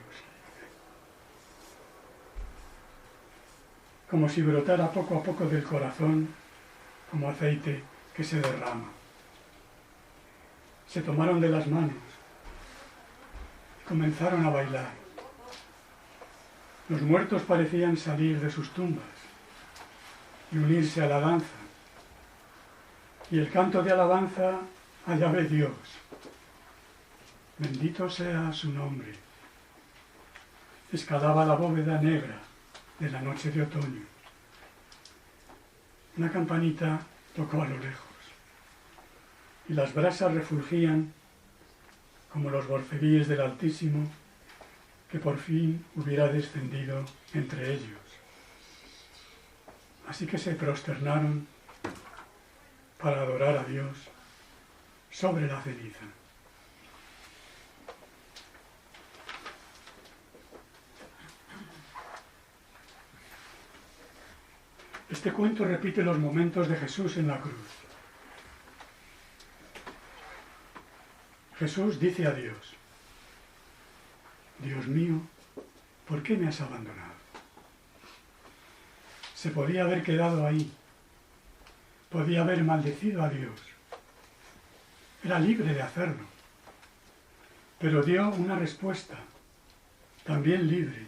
como si brotara poco a poco del corazón, como aceite que se derrama. Se tomaron de las manos y comenzaron a bailar. Los muertos parecían salir de sus tumbas y unirse a la danza. Y el canto de alabanza a Yahvé Dios. Bendito sea su nombre. Escalaba la bóveda negra de la noche de otoño. Una campanita tocó a lo lejos y las brasas refulgían como los borceguíes del Altísimo que por fin hubiera descendido entre ellos. Así que se prosternaron para adorar a Dios sobre la ceniza. Este cuento repite los momentos de Jesús en la cruz. Jesús dice a Dios: Dios mío, ¿por qué me has abandonado? Se podía haber quedado ahí, podía haber maldecido a Dios, era libre de hacerlo, pero dio una respuesta, también libre,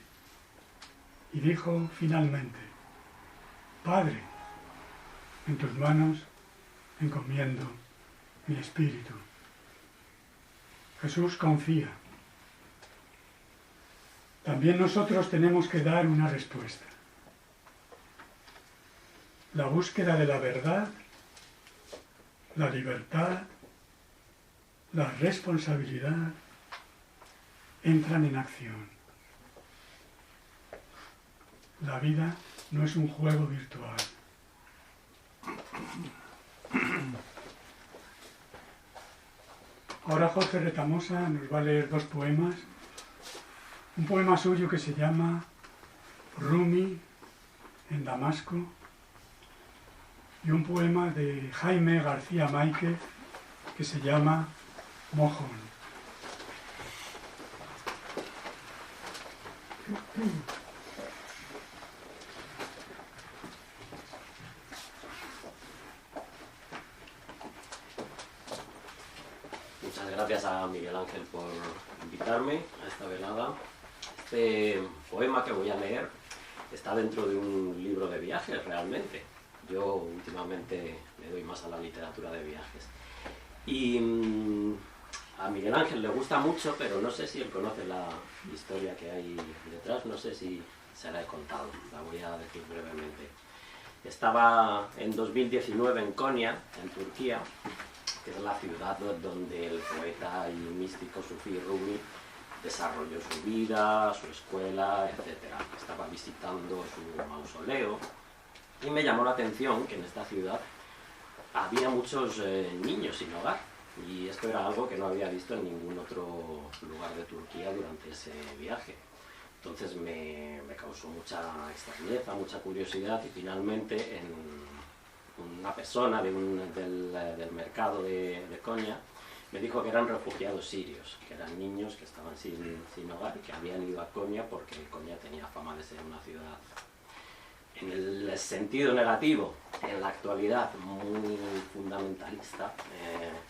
y dijo finalmente: Padre, en tus manos encomiendo mi espíritu. Jesús confía. También nosotros tenemos que dar una respuesta. La búsqueda de la verdad, la libertad, la responsabilidad entran en acción. La vida no es un juego virtual. Ahora Jorge Retamosa nos va a leer dos poemas. Un poema suyo que se llama Rumi en Damasco y un poema de Jaime García Máiquez que se llama Mojón. Muchas gracias a Miguel Ángel por invitarme a esta velada. Este poema que voy a leer está dentro de un libro de viajes realmente. Yo últimamente me doy más a la literatura de viajes. Y a Miguel Ángel le gusta mucho, pero no sé si él conoce la historia que hay detrás, no sé si se la he contado, la voy a decir brevemente. Estaba en 2019 en Konya, en Turquía, que es la ciudad donde el poeta y místico sufí Rumi desarrolló su vida, su escuela, etc. Estaba visitando su mausoleo y me llamó la atención que en esta ciudad había muchos niños sin hogar, y esto era algo que no había visto en ningún otro lugar de Turquía durante ese viaje. Entonces me causó mucha extrañeza, mucha curiosidad, y finalmente una persona del mercado de Konya me dijo que eran refugiados sirios, que eran niños que estaban sin hogar y que habían ido a Konya porque Konya tenía fama de ser una ciudad, en el sentido negativo, en la actualidad muy fundamentalista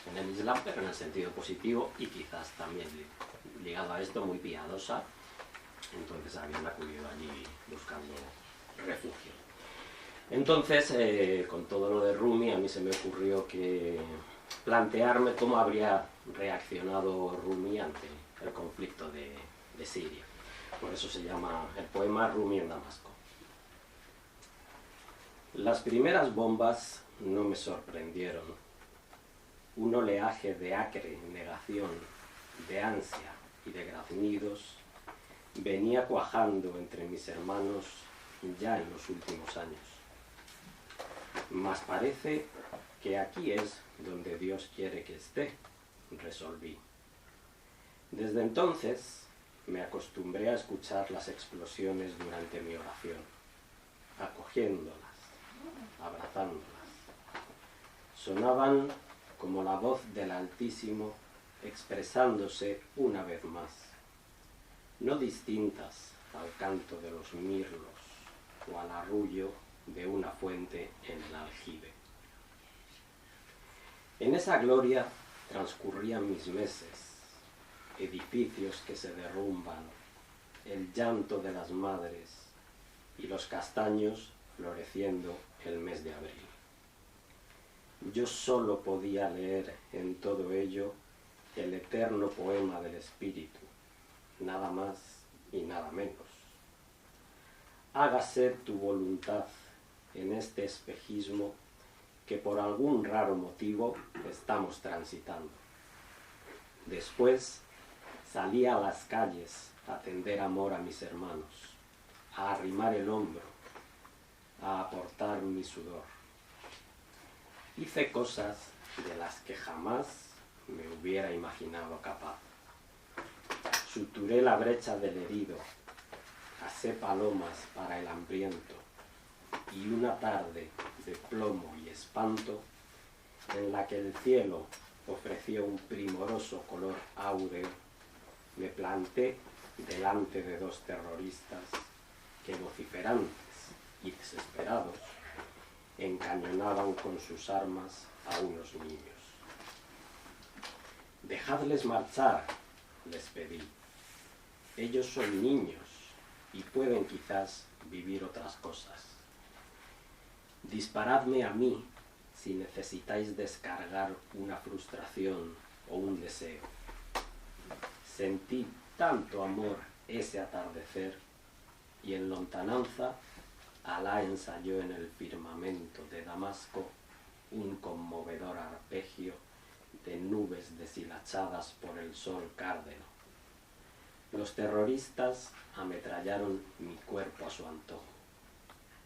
en el Islam, pero en el sentido positivo y quizás también ligado a esto muy piadosa. Entonces habían acudido allí buscando refugio. Entonces, con todo lo de Rumi, a mí se me ocurrió que plantearme cómo habría reaccionado Rumi ante el conflicto de Siria. Por eso se llama el poema Rumi en Damasco. Las primeras bombas no me sorprendieron. Un oleaje de acre negación, de ansia y de graznidos venía cuajando entre mis hermanos ya en los últimos años. Mas parece porque aquí es donde Dios quiere que esté, resolví. Desde entonces me acostumbré a escuchar las explosiones durante mi oración, acogiéndolas, abrazándolas. Sonaban como la voz del Altísimo expresándose una vez más, no distintas al canto de los mirlos o al arrullo de una fuente en el aljibe. En esa gloria transcurrían mis meses, edificios que se derrumban, el llanto de las madres y los castaños floreciendo el mes de abril. Yo solo podía leer en todo ello el eterno poema del espíritu, nada más y nada menos. Hágase tu voluntad en este espejismo que por algún raro motivo estamos transitando. Después salí a las calles a tender amor a mis hermanos, a arrimar el hombro, a aportar mi sudor. Hice cosas de las que jamás me hubiera imaginado capaz. Suturé la brecha del herido, asé palomas para el hambriento, y una tarde de plomo y espanto, en la que el cielo ofreció un primoroso color áureo, me planté delante de dos terroristas que, vociferantes y desesperados, encañonaban con sus armas a unos niños. «Dejadles marchar», les pedí. «Ellos son niños y pueden quizás vivir otras cosas. Disparadme a mí si necesitáis descargar una frustración o un deseo». Sentí tanto amor ese atardecer, y en lontananza Alá ensayó en el firmamento de Damasco un conmovedor arpegio de nubes deshilachadas por el sol cárdeno. Los terroristas ametrallaron mi cuerpo a su antojo,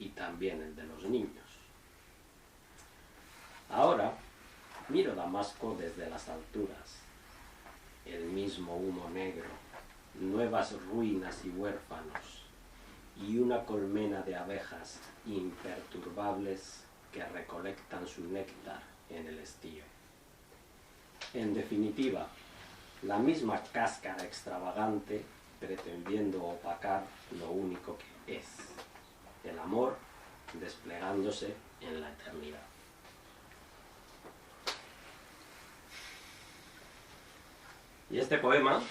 y también el de los niños. Ahora miro Damasco desde las alturas, el mismo humo negro, nuevas ruinas y huérfanos, y una colmena de abejas imperturbables que recolectan su néctar en el estío. En definitiva, la misma cáscara extravagante pretendiendo opacar lo único que es, el amor desplegándose en la eternidad. Y este poema,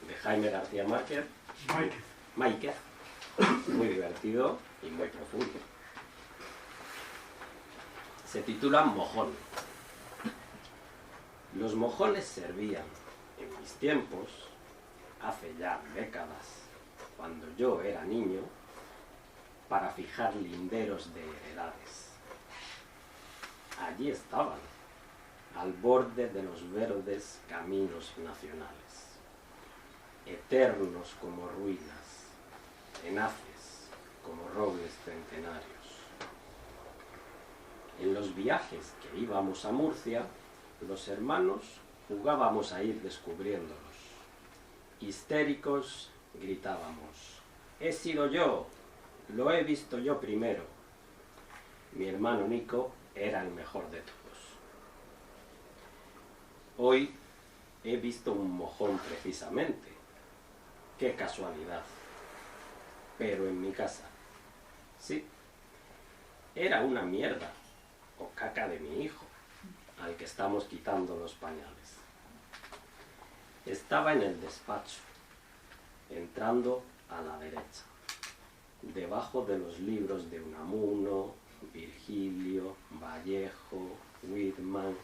de Jaime García Márquez, Máiquez, muy divertido y muy profundo. Se titula Mojón. Los mojones servían, en mis tiempos, hace ya décadas, cuando yo era niño, para fijar linderos de heredades. Allí estaban, al borde de los verdes caminos nacionales, eternos como ruinas, tenaces como robles centenarios. En los viajes que íbamos a Murcia, los hermanos jugábamos a ir descubriéndolos. Histéricos gritábamos: «He sido yo, lo he visto yo primero». Mi hermano Nico era el mejor de todos. Hoy he visto un mojón precisamente. ¡Qué casualidad! Pero en mi casa. Sí, era una mierda o caca de mi hijo, al que estamos quitando los pañales. Estaba en el despacho, entrando a la derecha, debajo de los libros de Unamuno, Virgilio, Vallejo, Whitman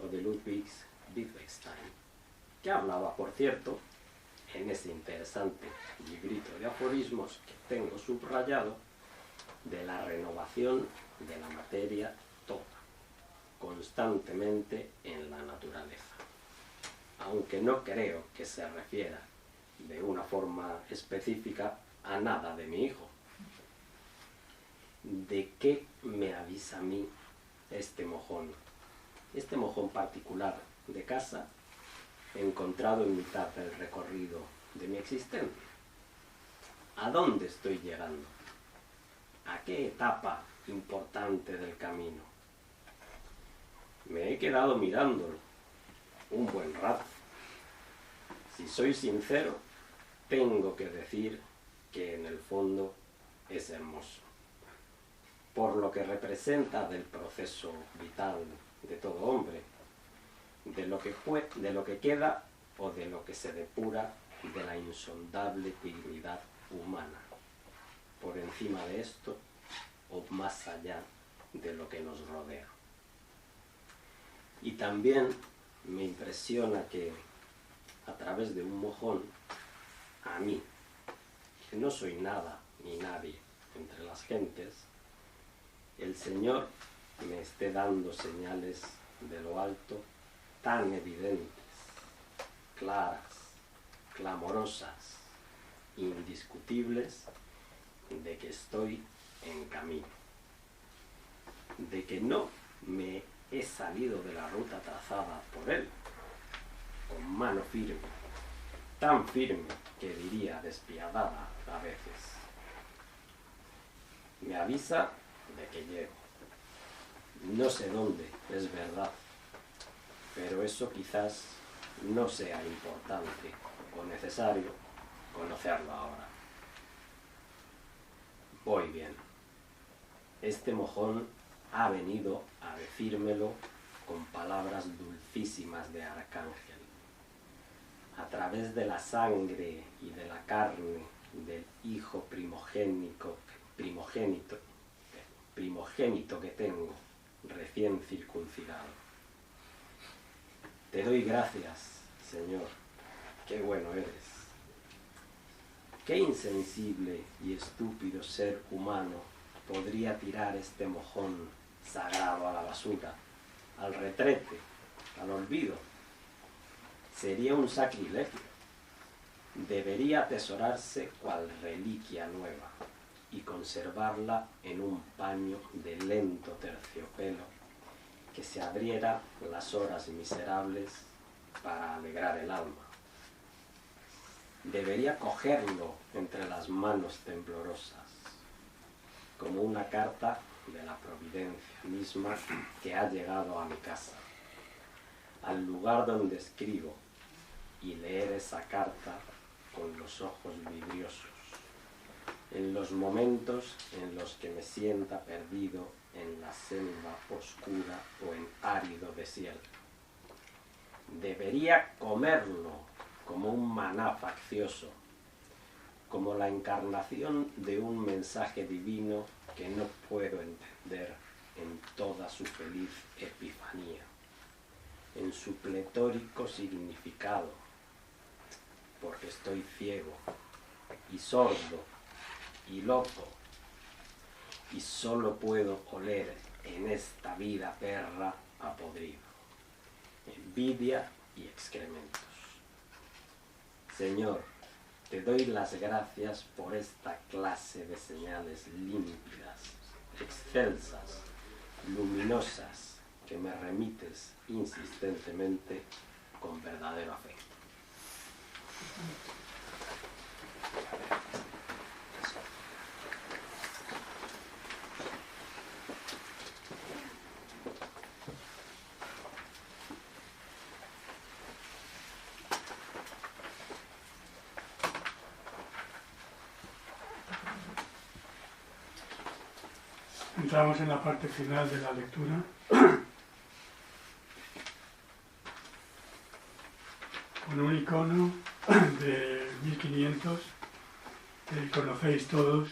o de Ludwig Wittgenstein, que hablaba, por cierto, en ese interesante librito de aforismos que tengo subrayado, de la renovación de la materia toda, constantemente en la naturaleza. Aunque no creo que se refiera de una forma específica a nada de mi hijo. ¿De qué me avisa a mí este mojón este mojón particular de casa encontrado en mitad del recorrido de mi existencia. ¿A dónde estoy llegando? ¿A qué etapa importante del camino? Me he quedado mirándolo un buen rato. Si soy sincero, tengo que decir que en el fondo es hermoso, por lo que representa del proceso vital de todo hombre, de lo que queda o de lo que se depura de la insondable dignidad humana, por encima de esto o más allá de lo que nos rodea. Y también me impresiona que a través de un mojón, a mí, que no soy nada ni nadie entre las gentes, el Señor me esté dando señales de lo alto tan evidentes, claras, clamorosas, indiscutibles, de que estoy en camino, de que no me he salido de la ruta trazada por Él, con mano firme, tan firme que diría despiadada a veces. Me avisa de que llego. No sé dónde, es verdad, pero eso quizás no sea importante o necesario conocerlo ahora. Voy bien. Este mojón ha venido a decírmelo con palabras dulcísimas de arcángel. A través de la sangre y de la carne del hijo primogénito que tengo, recién circuncidado. Te doy gracias, Señor, qué bueno eres. Qué insensible y estúpido ser humano podría tirar este mojón sagrado a la basura, al retrete, al olvido. Sería un sacrilegio. Debería atesorarse cual reliquia nueva y conservarla en un paño de lento terciopelo que se abriera las horas miserables para alegrar el alma. Debería cogerlo entre las manos temblorosas, como una carta de la providencia misma que ha llegado a mi casa, al lugar donde escribo, y leer esa carta con los ojos vidriosos, en los momentos en los que me sienta perdido en la selva oscura o en árido desierto. Debería comerlo como un maná faccioso, como la encarnación de un mensaje divino que no puedo entender en toda su feliz epifanía, en su pletórico significado, porque estoy ciego y sordo y loco, y solo puedo oler en esta vida perra a podrido, envidia y excrementos. Señor, te doy las gracias por esta clase de señales límpidas, excelsas, luminosas, que me remites insistentemente con verdadero afecto. Entramos en la parte final de la lectura. Con un icono de 1500, que conocéis todos,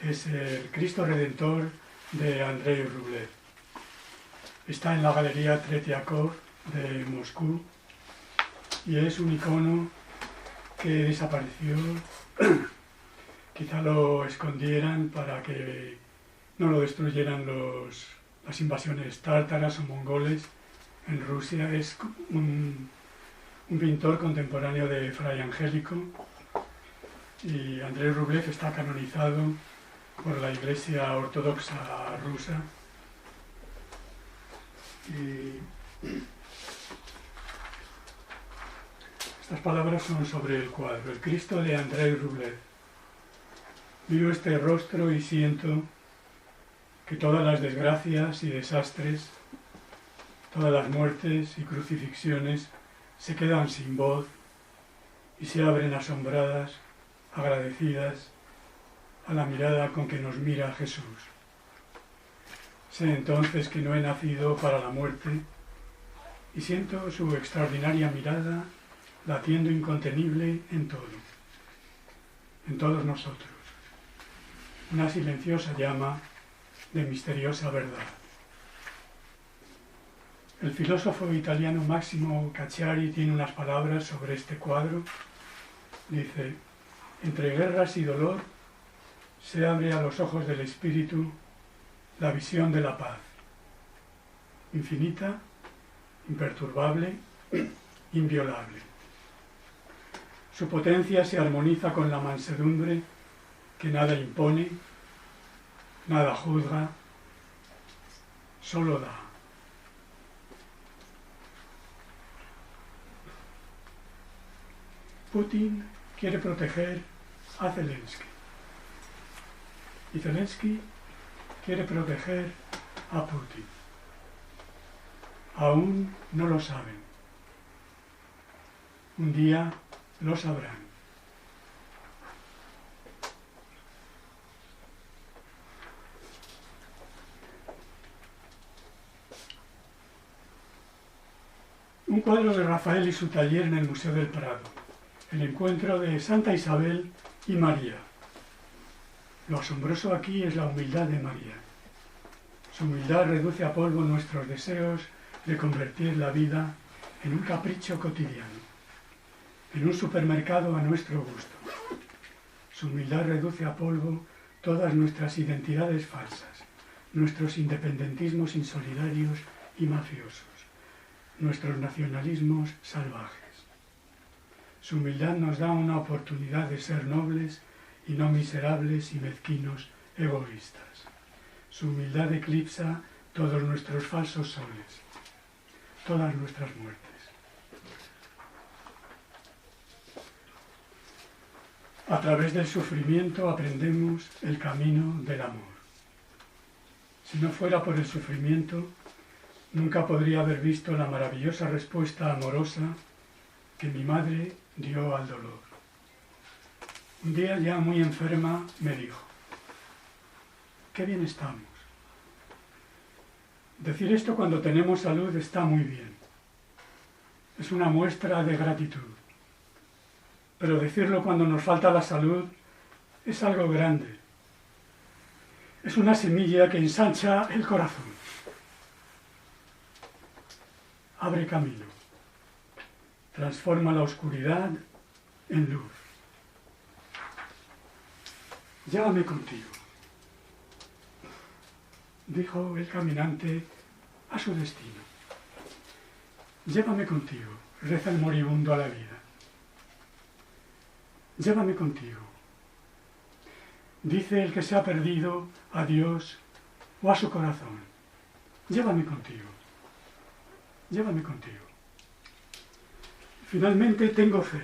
es el Cristo Redentor de Andrei Rublev. Está en la Galería Tretiakov de Moscú y es un icono que desapareció. Quizá lo escondieran para que no lo destruyeran las invasiones tártaras o mongoles en Rusia. Es un pintor contemporáneo de Fray Angélico, y Andrei Rublev está canonizado por la Iglesia Ortodoxa rusa Y estas palabras son sobre el cuadro, el Cristo de Andrei Rublev. Miro este rostro y siento que todas las desgracias y desastres, todas las muertes y crucifixiones se quedan sin voz y se abren asombradas, agradecidas a la mirada con que nos mira Jesús. Sé entonces que no he nacido para la muerte y siento su extraordinaria mirada latiendo incontenible en todo, en todos nosotros. Una silenciosa llama de misteriosa verdad. El filósofo italiano Massimo Cacciari tiene unas palabras sobre este cuadro. Dice: entre guerras y dolor se abre a los ojos del espíritu la visión de la paz, infinita, imperturbable, inviolable. Su potencia se armoniza con la mansedumbre que nada impone, nada juzga, solo da. Putin quiere proteger a Zelensky y Zelensky quiere proteger a Putin. Aún no lo saben. Un día lo sabrán. Un cuadro de Rafael y su taller en el Museo del Prado. El encuentro de Santa Isabel y María. Lo asombroso aquí es la humildad de María. Su humildad reduce a polvo nuestros deseos de convertir la vida en un capricho cotidiano, en un supermercado a nuestro gusto. Su humildad reduce a polvo todas nuestras identidades falsas, nuestros independentismos insolidarios y mafiosos, nuestros nacionalismos salvajes. Su humildad nos da una oportunidad de ser nobles y no miserables y mezquinos egoístas. Su humildad eclipsa todos nuestros falsos soles, todas nuestras muertes. A través del sufrimiento aprendemos el camino del amor. Si no fuera por el sufrimiento, nunca podría haber visto la maravillosa respuesta amorosa que mi madre dio al dolor. Un día, ya muy enferma, me dijo: qué bien estamos. Decir esto cuando tenemos salud está muy bien. Es una muestra de gratitud. Pero decirlo cuando nos falta la salud es algo grande. Es una semilla que ensancha el corazón. Abre camino. Transforma la oscuridad en luz. Llévame contigo, dijo el caminante a su destino. Llévame contigo, reza el moribundo a la vida. Llévame contigo, dice el que se ha perdido a Dios o a su corazón. Llévame contigo, llévame contigo. Finalmente tengo fe.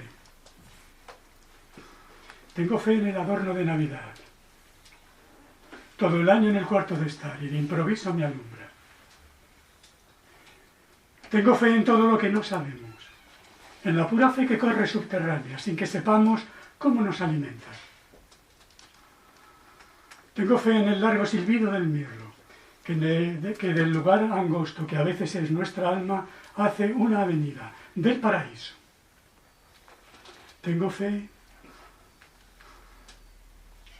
Tengo fe en el adorno de Navidad. Todo el año en el cuarto de estar y de improviso me alumbra. Tengo fe en todo lo que no sabemos, en la pura fe que corre subterránea, sin que sepamos cómo nos alimenta. Tengo fe en el largo silbido del mirlo, que del lugar angosto que a veces es nuestra alma hace una avenida del paraíso. Tengo fe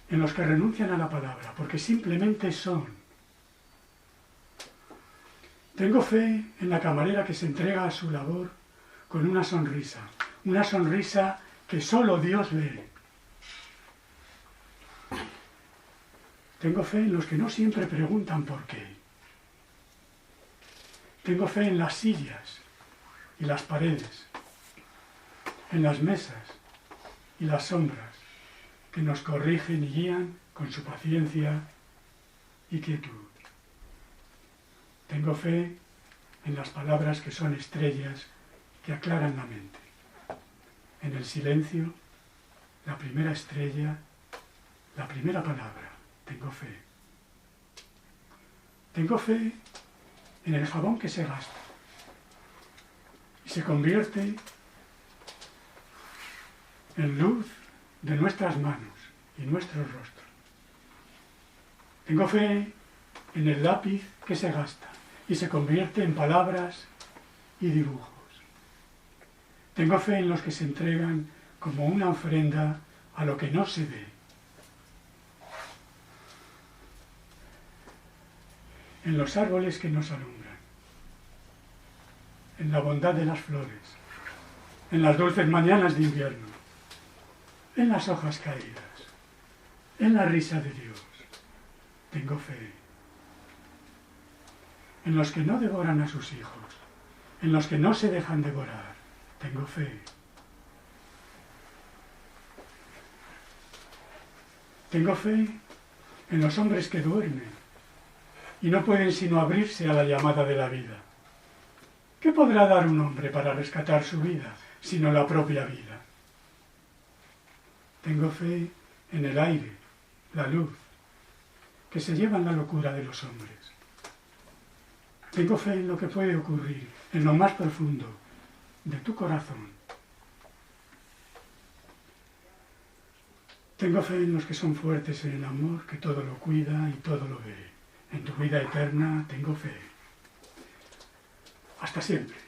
en los que renuncian a la palabra, porque simplemente son. Tengo fe en la camarera que se entrega a su labor con una sonrisa que solo Dios lee. Tengo fe en los que no siempre preguntan por qué. Tengo fe en las sillas y las paredes, en las mesas y las sombras, que nos corrigen y guían con su paciencia y quietud. Tengo fe en las palabras que son estrellas que aclaran la mente. En el silencio, la primera estrella, la primera palabra, tengo fe. Tengo fe en el jabón que se gasta y se convierte en luz de nuestras manos y nuestros rostros. Tengo fe en el lápiz que se gasta y se convierte en palabras y dibujos. Tengo fe en los que se entregan como una ofrenda a lo que no se ve. En los árboles que nos alumbran, en la bondad de las flores, en las dulces mañanas de invierno, en las hojas caídas, en la risa de Dios. Tengo fe. En los que no devoran a sus hijos, en los que no se dejan devorar. Tengo fe. Tengo fe en los hombres que duermen y no pueden sino abrirse a la llamada de la vida. ¿Qué podrá dar un hombre para rescatar su vida, sino la propia vida? Tengo fe en el aire, la luz, que se llevan la locura de los hombres. Tengo fe en lo que puede ocurrir, en lo más profundo de tu corazón. Tengo fe en los que son fuertes en el amor, que todo lo cuida y todo lo ve. En tu vida eterna tengo fe. Hasta siempre.